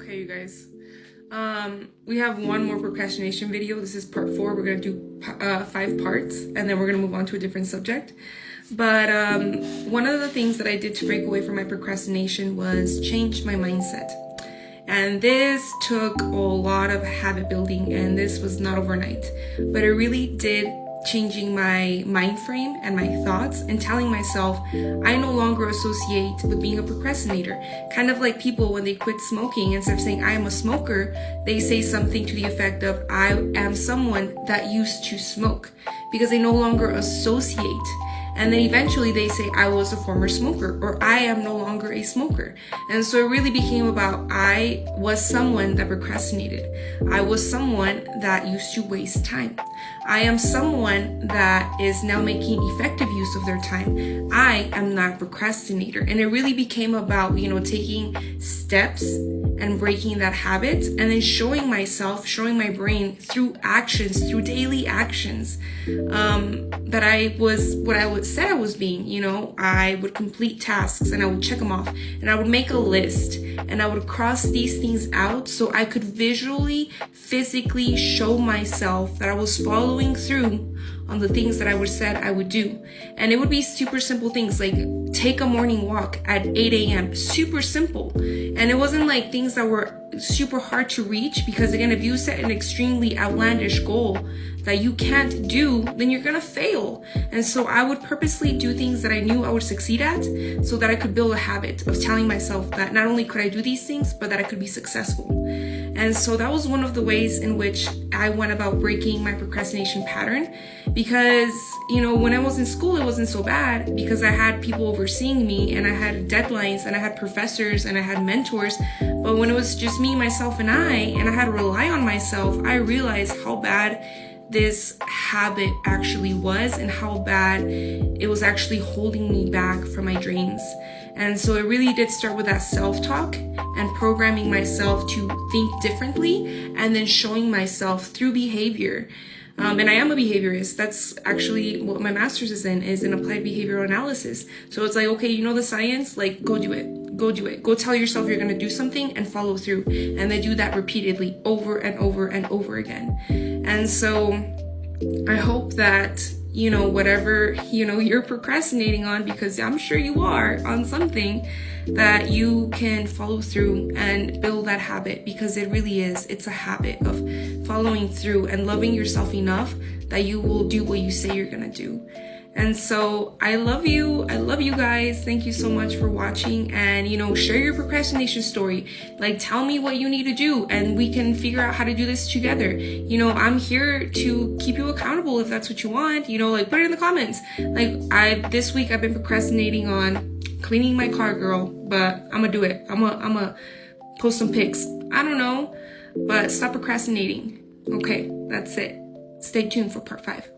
Okay, you guys. We have one more procrastination video. This is part 4. We're gonna do 5 parts, and then we're gonna move on to a different subject. But one of the things that I did to break away from my procrastination was change my mindset. And this took a lot of habit building, and this was not overnight, but it really did changing my mind frame and my thoughts and telling myself I no longer associate with being a procrastinator. Kind of like people when they quit smoking, instead of saying I am a smoker, they say something to the effect of I am someone that used to smoke, because they no longer associate. And then eventually they say I was a former smoker, or I am no longer a smoker. And so it really became about I was someone that procrastinated. I was someone that used to waste time. I am someone that is now making effective use of their time. I am not a procrastinator. And it really became about, taking steps and breaking that habit, and then showing myself, showing my brain through actions, through daily actions, that I was what I would say I was being. I would complete tasks and I would check them off, and I would make a list and I would cross these things out so I could visually, physically show myself that I was following through on the things that I said I would do. And it would be super simple things like take a morning walk at 8 a.m. Super simple. And it wasn't like things that were super hard to reach, because again, if you set an extremely outlandish goal that you can't do, then you're gonna fail. And so I would purposely do things that I knew I would succeed at, so that I could build a habit of telling myself that not only could I do these things, but that I could be successful. And so that was one of the ways in which I went about breaking my procrastination pattern. Because, when I was in school, it wasn't so bad because I had people overseeing me, and I had deadlines, and I had professors, and I had mentors. But when it was just me, myself, and I had to rely on myself, I realized how bad this habit actually was, and how bad it was actually holding me back from my dreams. And so it really did start with that self-talk and programming myself to think differently, and then showing myself through behavior. And I am a behaviorist. That's actually what my master's is in applied behavioral analysis. So it's like, okay, the science, like go do it. Go do it. Go tell yourself you're going to do something and follow through. And then do that repeatedly over and over and over again. And so I hope that, whatever, you're procrastinating on, because I'm sure you are on something, that you can follow through and build that habit, because it really is. It's a habit of following through and loving yourself enough that you will do what you say you're going to do. And so I love you. I love you guys. Thank you so much for watching, and, share your procrastination story. Like, tell me what you need to do, and we can figure out how to do this together. I'm here to keep you accountable if that's what you want, put it in the comments. Like, this week I've been procrastinating on cleaning my car, girl, but I'm gonna do it. I'm gonna post some pics. I don't know, but stop procrastinating. Okay, that's it. Stay tuned for part 5.